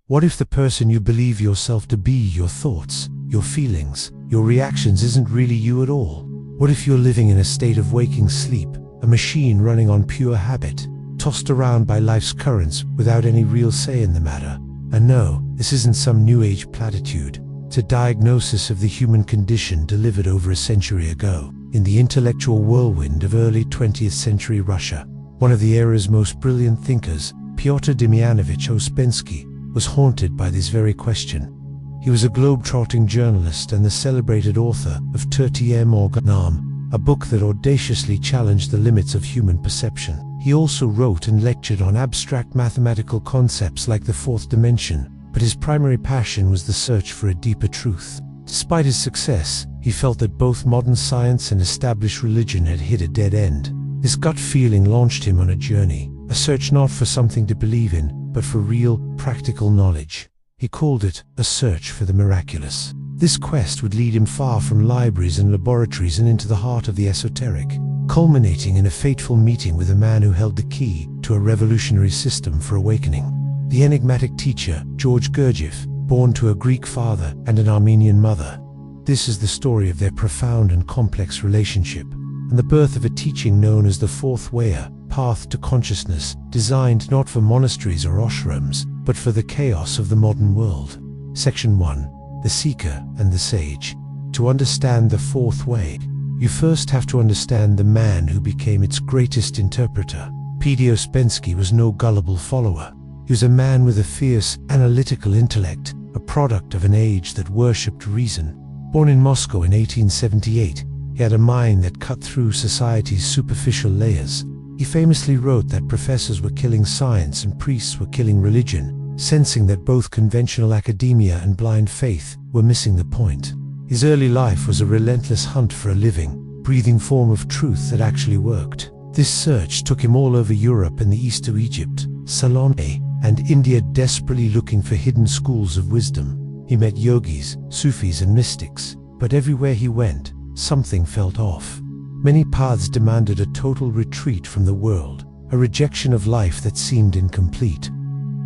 What if the person you believe yourself to be, your thoughts, your feelings, your reactions, isn't really you at all? What if you're living in a state of waking sleep, a machine running on pure habit, tossed around by life's currents without any real say in the matter? And no, this isn't some new age platitude. It's a diagnosis of the human condition delivered over a century ago, in the intellectual whirlwind of early 20th century Russia. One of the era's most brilliant thinkers, Pyotr Demyanovich Ouspensky, was haunted by this very question. He was a globe-trotting journalist and the celebrated author of Tertiaire Organam, a book that audaciously challenged the limits of human perception. He also wrote and lectured on abstract mathematical concepts like the fourth dimension, but his primary passion was the search for a deeper truth. Despite his success, he felt that both modern science and established religion had hit a dead end. This gut feeling launched him on a journey, a search not for something to believe in, but for real, practical knowledge. He called it a search for the miraculous. This quest would lead him far from libraries and laboratories and into the heart of the esoteric, culminating in a fateful meeting with a man who held the key to a revolutionary system for awakening. The enigmatic teacher, George Gurdjieff, born to a Greek father and an Armenian mother. This is the story of their profound and complex relationship, and the birth of a teaching known as the Fourth Way, path to consciousness, designed not for monasteries or ashrams, but for the chaos of the modern world. Section 1. The Seeker and the Sage. To understand the Fourth Way, you first have to understand the man who became its greatest interpreter. Ouspensky was no gullible follower. He was a man with a fierce, analytical intellect, a product of an age that worshipped reason. Born in Moscow in 1878, he had a mind that cut through society's superficial layers. He famously wrote that professors were killing science and priests were killing religion, sensing that both conventional academia and blind faith were missing the point. His early life was a relentless hunt for a living, breathing form of truth that actually worked. This search took him all over Europe and the east to Egypt, Ceylon, and India, desperately looking for hidden schools of wisdom. He met yogis, Sufis and mystics, but everywhere he went, something felt off. Many paths demanded a total retreat from the world, a rejection of life that seemed incomplete.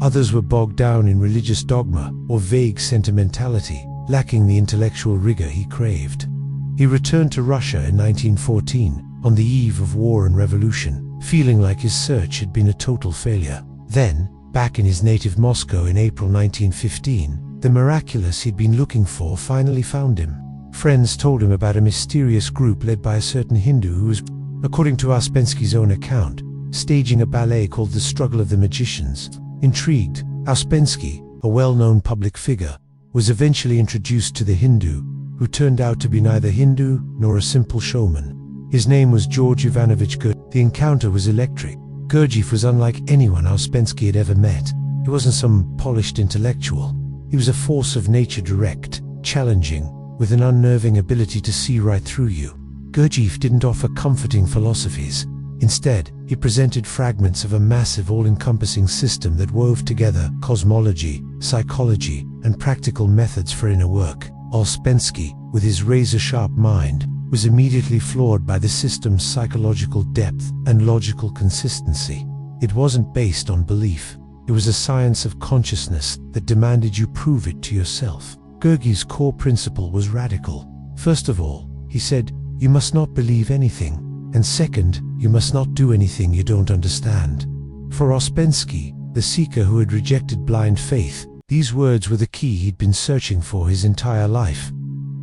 Others were bogged down in religious dogma or vague sentimentality, lacking the intellectual rigor he craved. He returned to Russia in 1914, on the eve of war and revolution, feeling like his search had been a total failure. Then, back in his native Moscow in April 1915, the miraculous he'd been looking for finally found him. Friends told him about a mysterious group led by a certain Hindu who was, according to Ouspensky's own account, staging a ballet called The Struggle of the Magicians. Intrigued, Ouspensky, a well-known public figure, was eventually introduced to the Hindu, who turned out to be neither Hindu nor a simple showman. His name was George Ivanovich Gurdjieff. The encounter was electric. Gurdjieff was unlike anyone Ouspensky had ever met. He wasn't some polished intellectual. He was a force of nature, direct, challenging, with an unnerving ability to see right through you. Gurdjieff didn't offer comforting philosophies. Instead, he presented fragments of a massive, all-encompassing system that wove together cosmology, psychology, and practical methods for inner work. Ouspensky, with his razor-sharp mind, was immediately floored by the system's psychological depth and logical consistency. It wasn't based on belief. It was a science of consciousness that demanded you prove it to yourself. Gurdjieff's core principle was radical. First of all, he said, you must not believe anything, and second, you must not do anything you don't understand. For Ouspensky, the seeker who had rejected blind faith, these words were the key he'd been searching for his entire life.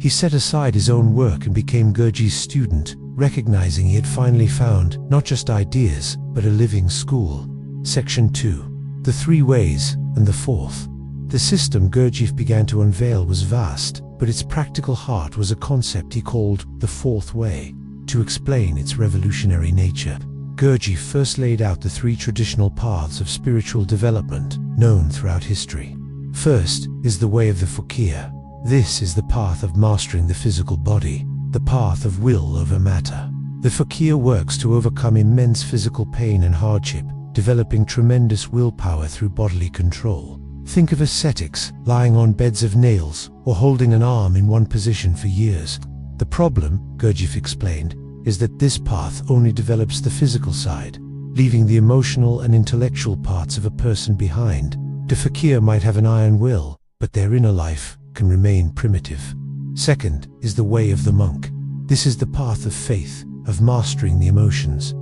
He set aside his own work and became Gurdjieff's student, recognizing he had finally found not just ideas, but a living school. Section 2. The Three Ways and the Fourth. The system Gurdjieff began to unveil was vast, but its practical heart was a concept he called the Fourth Way. To explain its revolutionary nature, Gurdjieff first laid out the three traditional paths of spiritual development known throughout history. First is the way of the fakir. This is the path of mastering the physical body, the path of will over matter. The fakir works to overcome immense physical pain and hardship, developing tremendous willpower through bodily control. Think of ascetics lying on beds of nails or holding an arm in one position for years. The problem, Gurdjieff explained, is that this path only develops the physical side, leaving the emotional and intellectual parts of a person behind. The fakir might have an iron will, but their inner life can remain primitive. Second is the way of the monk. This is the path of faith, of mastering the emotions.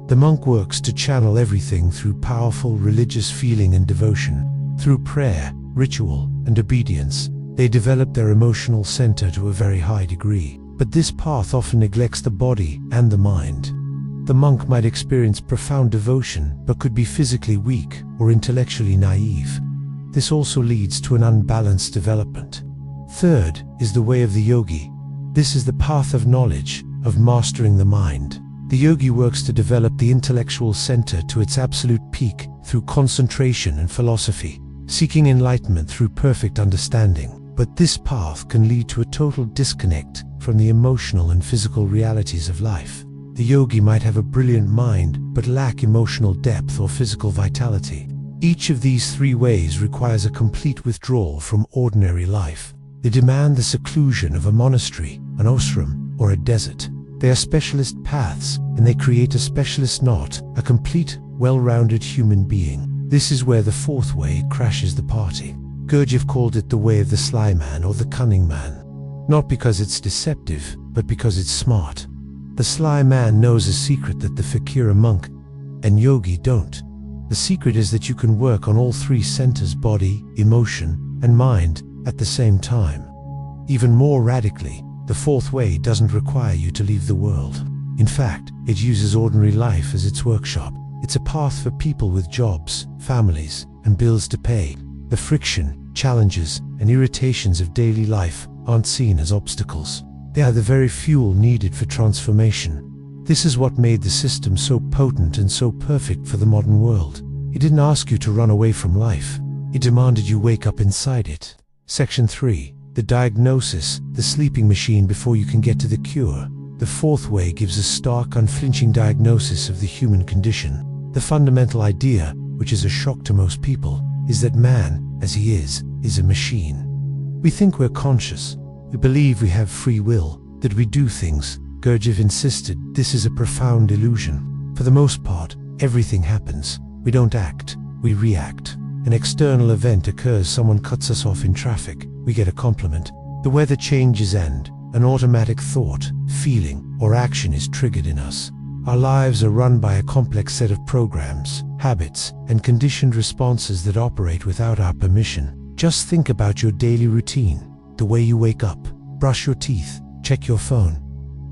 The monk works to channel everything through powerful religious feeling and devotion. Through prayer, ritual, and obedience, they develop their emotional center to a very high degree. But this path often neglects the body and the mind. The monk might experience profound devotion, but could be physically weak or intellectually naive. This also leads to an unbalanced development. Third is the way of the yogi. This is the path of knowledge, of mastering the mind. The yogi works to develop the intellectual center to its absolute peak through concentration and philosophy, seeking enlightenment through perfect understanding. But this path can lead to a total disconnect from the emotional and physical realities of life. The yogi might have a brilliant mind but lack emotional depth or physical vitality. Each of these three ways requires a complete withdrawal from ordinary life. They demand the seclusion of a monastery, an ashram, or a desert. They are specialist paths, and they create a specialist knot, a complete, well-rounded human being. This is where the fourth way crashes the party. Gurdjieff called it the way of the sly man or the cunning man. Not because it's deceptive, but because it's smart. The sly man knows a secret that the fakir monk and yogi don't. The secret is that you can work on all three centers, body, emotion, and mind, at the same time. Even more radically, the fourth way doesn't require you to leave the world. In fact, it uses ordinary life as its workshop. It's a path for people with jobs, families, and bills to pay. The friction, challenges, and irritations of daily life aren't seen as obstacles. They are the very fuel needed for transformation. This is what made the system so potent and so perfect for the modern world. It didn't ask you to run away from life. It demanded you wake up inside it. Section 3. The diagnosis, the sleeping machine before you can get to the cure. The fourth way gives a stark, unflinching diagnosis of the human condition. The fundamental idea, which is a shock to most people, is that man, as he is a machine. We think we're conscious. We believe we have free will, that we do things. Gurdjieff insisted this is a profound illusion. For the most part, everything happens. We don't act, we react. An external event occurs, someone cuts us off in traffic, we get a compliment. The weather changes and an automatic thought, feeling, or action is triggered in us. Our lives are run by a complex set of programs, habits, and conditioned responses that operate without our permission. Just think about your daily routine, the way you wake up, brush your teeth, check your phone.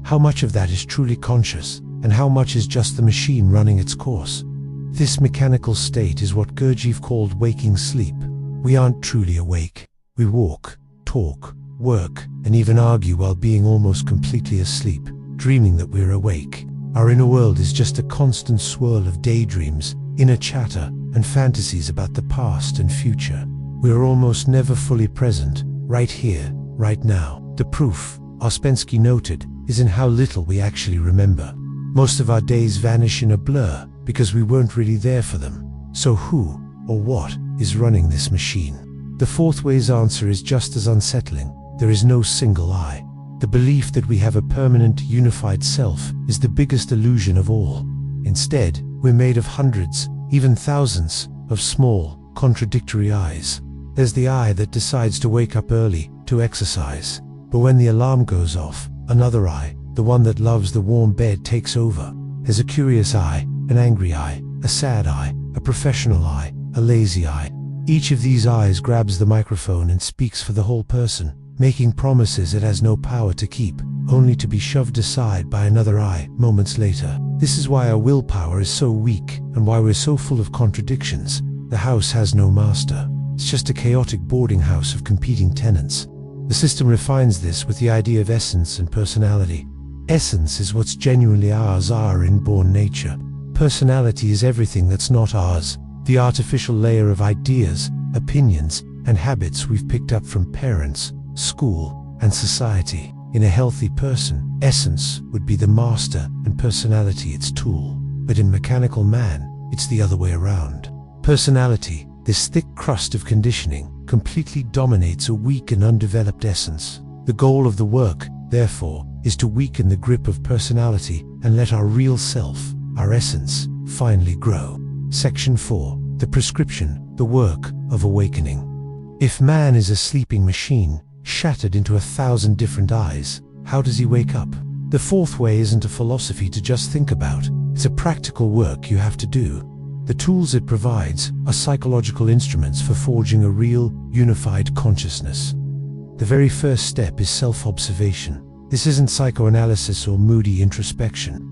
How much of that is truly conscious, and how much is just the machine running its course? This mechanical state is what Gurdjieff called waking sleep. We aren't truly awake. We walk, talk, work, and even argue while being almost completely asleep, dreaming that we're awake. Our inner world is just a constant swirl of daydreams, inner chatter, and fantasies about the past and future. We are almost never fully present, right here, right now. The proof, Ouspensky noted, is in how little we actually remember. Most of our days vanish in a blur because we weren't really there for them. So who, or what, is running this machine? The fourth way's answer is just as unsettling. There is no single I. The belief that we have a permanent, unified self is the biggest illusion of all. Instead, we're made of hundreds, even thousands, of small, contradictory I's. There's the I that decides to wake up early, to exercise. But when the alarm goes off, another I, the one that loves the warm bed, takes over. There's a curious I, an angry I, a sad I, a professional I, a lazy I. Each of these I's grabs the microphone and speaks for the whole person, making promises it has no power to keep, only to be shoved aside by another I moments later. This is why our willpower is so weak, and why we're so full of contradictions. The house has no master. It's just a chaotic boarding house of competing tenants. The system refines this with the idea of essence and personality. Essence is what's genuinely ours, our inborn nature. Personality is everything that's not ours, the artificial layer of ideas, opinions, and habits we've picked up from parents, school, and society. In a healthy person, essence would be the master and personality its tool. But in mechanical man, it's the other way around. Personality, this thick crust of conditioning, completely dominates a weak and undeveloped essence. The goal of the work, therefore, is to weaken the grip of personality and let our real self, our essence, finally grow. Section 4. the prescription, the work of awakening. If man is a sleeping machine, shattered into 1,000 different eyes, how does he wake up? The fourth way isn't a philosophy to just think about, it's a practical work you have to do. The tools it provides are psychological instruments for forging a real, unified consciousness. The very first step is self-observation. This isn't psychoanalysis or moody introspection.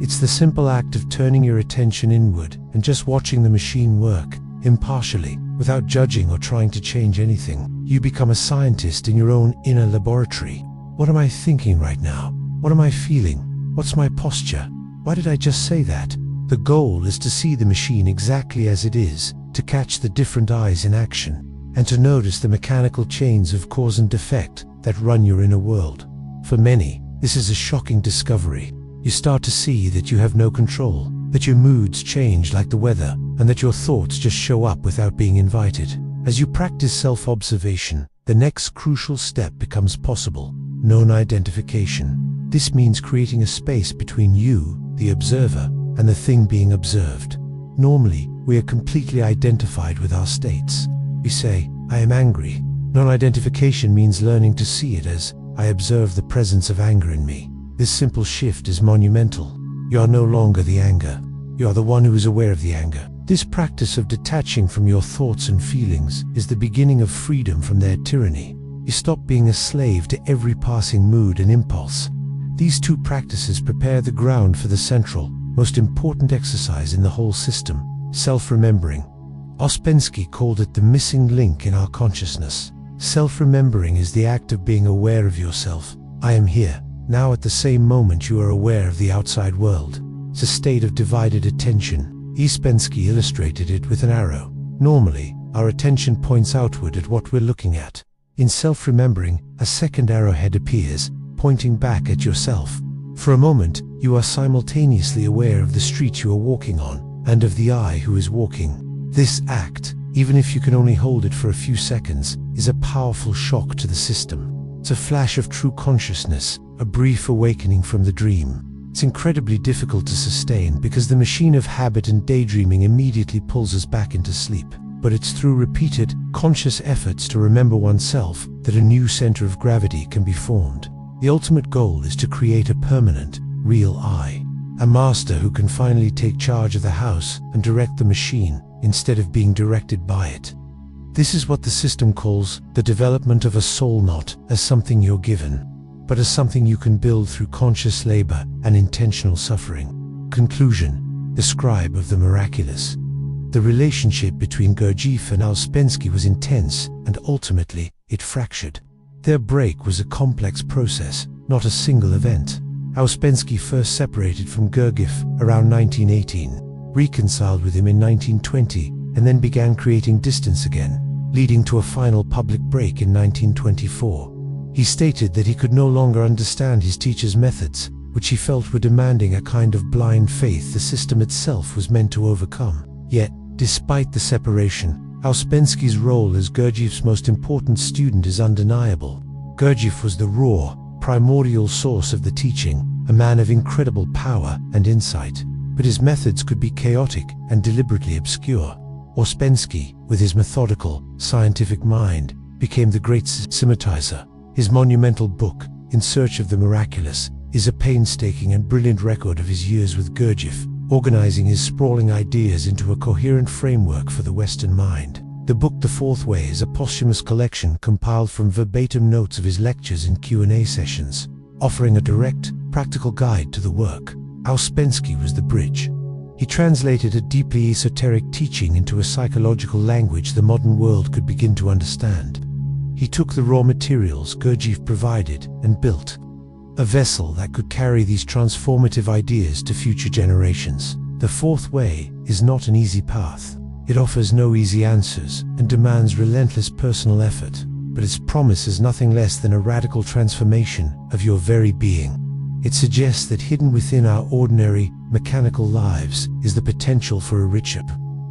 It's the simple act of turning your attention inward and just watching the machine work, impartially, without judging or trying to change anything. You become a scientist in your own inner laboratory. What am I thinking right now? What am I feeling? What's my posture? Why did I just say that? The goal is to see the machine exactly as it is, to catch the different eyes in action, and to notice the mechanical chains of cause and effect that run your inner world. For many, this is a shocking discovery. You start to see that you have no control, that your moods change like the weather, and that your thoughts just show up without being invited. As you practice self-observation, the next crucial step becomes possible: known identification. This means creating a space between you, the observer, and the thing being observed. Normally, we are completely identified with our states. We say, "I am angry." Non-identification means learning to see it as, "I observe the presence of anger in me." This simple shift is monumental. You are no longer the anger. You are the one who is aware of the anger. This practice of detaching from your thoughts and feelings is the beginning of freedom from their tyranny. You stop being a slave to every passing mood and impulse. These two practices prepare the ground for the central, most important exercise in the whole system: self-remembering. Ouspensky called it the missing link in our consciousness. Self-remembering is the act of being aware of yourself. I am here, now. At the same moment you are aware of the outside world. It's a state of divided attention. Ouspensky illustrated it with an arrow. Normally, our attention points outward at what we're looking at. In self-remembering, a second arrowhead appears, pointing back at yourself. For a moment, you are simultaneously aware of the street you are walking on, and of the I who is walking. This act, even if you can only hold it for a few seconds, is a powerful shock to the system. It's a flash of true consciousness, a brief awakening from the dream. It's incredibly difficult to sustain because the machine of habit and daydreaming immediately pulls us back into sleep. But it's through repeated, conscious efforts to remember oneself that a new center of gravity can be formed. The ultimate goal is to create a permanent, real I. A master who can finally take charge of the house and direct the machine instead of being directed by it. This is what the system calls the development of a soul, not as something you're given, but as something you can build through conscious labor and intentional suffering. Conclusion: the scribe of the miraculous. The relationship between Gurdjieff and Ouspensky was intense, and ultimately, it fractured. Their break was a complex process, not a single event. Ouspensky first separated from Gurdjieff around 1918, reconciled with him in 1920, and then began creating distance again, leading to a final public break in 1924. He stated that he could no longer understand his teacher's methods, which he felt were demanding a kind of blind faith the system itself was meant to overcome. Yet, despite the separation, Ouspensky's role as Gurdjieff's most important student is undeniable. Gurdjieff was the raw, primordial source of the teaching, a man of incredible power and insight. But his methods could be chaotic and deliberately obscure. Ouspensky, with his methodical, scientific mind, became the great systematizer. His monumental book, In Search of the Miraculous, is a painstaking and brilliant record of his years with Gurdjieff, organizing his sprawling ideas into a coherent framework for the Western mind. The book The Fourth Way is a posthumous collection compiled from verbatim notes of his lectures and Q&A sessions, offering a direct, practical guide to the work. Ouspensky was the bridge. He translated a deeply esoteric teaching into a psychological language the modern world could begin to understand. He took the raw materials Gurdjieff provided and built a vessel that could carry these transformative ideas to future generations. The Fourth Way is not an easy path. It offers no easy answers and demands relentless personal effort, but its promise is nothing less than a radical transformation of your very being. It suggests that hidden within our ordinary, mechanical lives is the potential for a richer,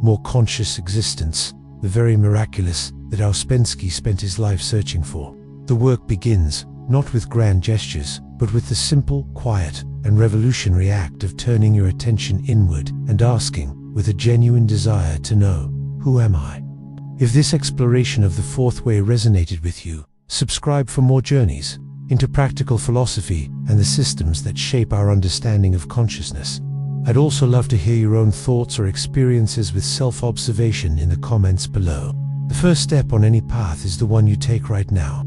more conscious existence, the very miraculous that Ouspensky spent his life searching for. The work begins, not with grand gestures, but with the simple, quiet, and revolutionary act of turning your attention inward and asking, with a genuine desire to know, Who am I? If this exploration of the fourth way resonated with you, subscribe for more journeys into practical philosophy and the systems that shape our understanding of consciousness. I'd also love to hear your own thoughts or experiences with self-observation in the comments below. The first step on any path is the one you take right now.